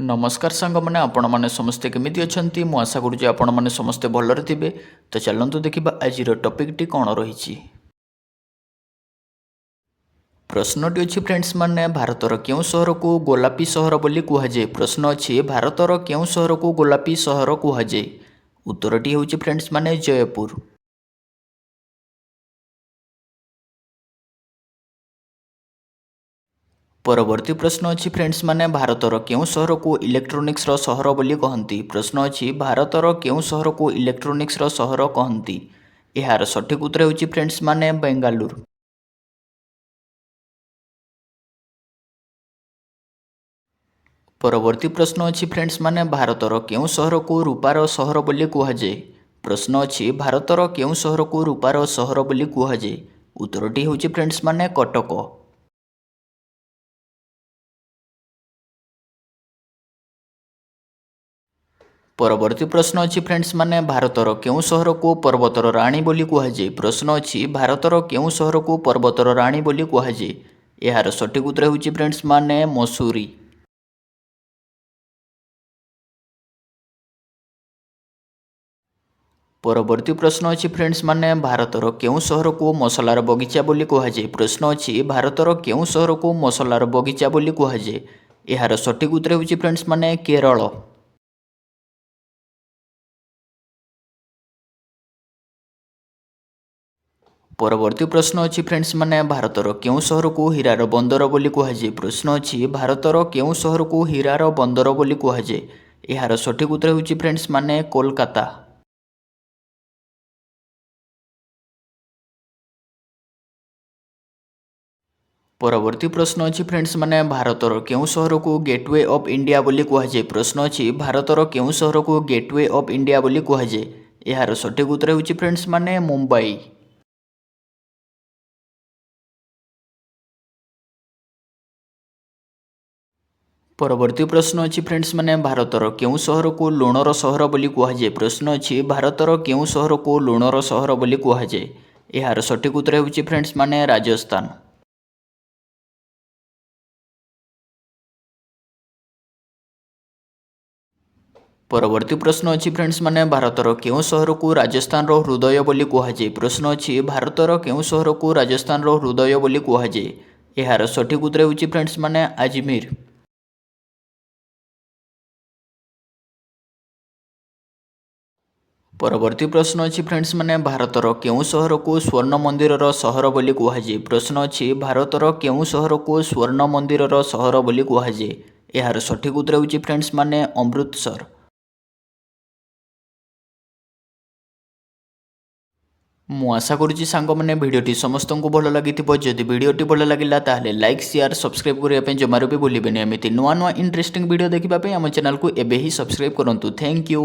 नमस्कार सांग मैंने आपण मैंने समस्ते केमिति अछंती मु आशा करूँ आपण मैंने समस्ते भलरे थिबे। तो चलतु देखिबा आज टॉपिकटी कौन रही। प्रश्नटी अच्छी फ्रेंड्स माने भारतर केउं सहर को गोलापी सहर बोली कुहाजे। प्रश्न अच्छी भारतर केउं सहर को गोलापी सहर कुहाजे। उत्तरटी होची फ्रेंड्स माने जयपुर। परवर्ती प्रश्न अच्छी फ्रेंड्स माने भारतर केउं सहर को इलेक्ट्रोनिक्स रो सहर बोली कहंती। प्रश्न अच्छी भारतर केउं सहर को इलेक्ट्रोनिक्स रो सहर कहंती। यार सठिक उत्तर होची फ्रेंड्स माने बेंगालुरु। परवर्ती प्रश्न अच्छी फ्रेंड्स माने भारतर केउं सहर को रूपार सहर बोली कुहाजे। प्रश्न अच्छी भारतर केउं सहर को रूपार सहर बोली कुहाजे। उत्तरटी होची फ्रेंड्स माने कटक। परवर्ती प्रश्न अच्छी फ्रेंड्स माने भारतर केउं सहर को पर्वतर राणी बोली कुहाजे। प्रश्न अच्छी भारतर केउं सहर को पर्वतर राणी बोली कुहाजे। यार सठिक उत्तर होची फ्रेंड्स माने मसूरी। परवर्ती प्रश्न अच्छी फ्रेंड्स माने भारतर केउं सहर को मसलार बगीचा बोली कुहाजे। प्रश्न अच्छी भारतर केउं सहर को मसलार बगीचा बोली कुहाजे। यार सठिक उत्तर होची फ्रेंड्स माने केरल। परवर्ती प्रश्न अच्छी फ्रेंड्स माने भारतर केउं सहर को हीरार बंदर बोली कुहाजे। प्रश्न अच्छी भारतर केउं सहर को हीरार बंदर बोली कुहाजे। यार सठिक उत्तर होची फ्रेंड्स माने कोलकाता। परवर्ती प्रश्न अच्छी फ्रेंड्स माने भारतर केउं सहर को गेटवे ऑफ इंडिया बोली कुहाजे। प्रश्न अच्छी भारतर केउं सहर को गेटवे ऑफ इंडिया बोली कुहाजे। यार सठिक उत्तर होची फ्रेंड्स माने मुंबई। परवर्ती प्रश्न अच्छी फ्रेंड्स माने भारतर केउं सहर को लुणर सहर बोली कुहाजे। प्रश्न अच्छी भारतर केउं सहर को लुणर सहर बोली कुहाजे। यार सठिक उत्तर होची फ्रेंड्स माने राजस्थान। परवर्ती प्रश्न अच्छी फ्रेंड्स माने भारतर केउं सहर को राजस्थान रो हृदय बोली कुहाजे। प्रश्न अच्छी भारतर केउं सहर को राजस्थान रो हृदय बोली कुहाजे। यार सठिक उत्तर होची फ्रेंड्स माने अजमेर। परवर्ती प्रश्न अच्छी फ्रेंड्स माने भारतर केउं सहर को स्वर्ण मंदिर रो सहर बोली कुहाजे। प्रश्न अच्छी भारतर केउं सहर को स्वर्ण मंदिर रो सहर बोली कुहाजे। यार सठिक उत्तर होची फ्रेंड्स माने अमृतसर। मु आशा करुच्ची सांग मैंने भिडटी समस्त को भल लगी। जदि भिडटी भल लगा ताले लाइक शेयर सब्सक्राइब करने जमार भी भूलें। एमती नुआ नुआ इंटरेस्टिंग वीडियो देखा आम चैनल को एबे ही सब्सक्राइब करूँ। Thank you.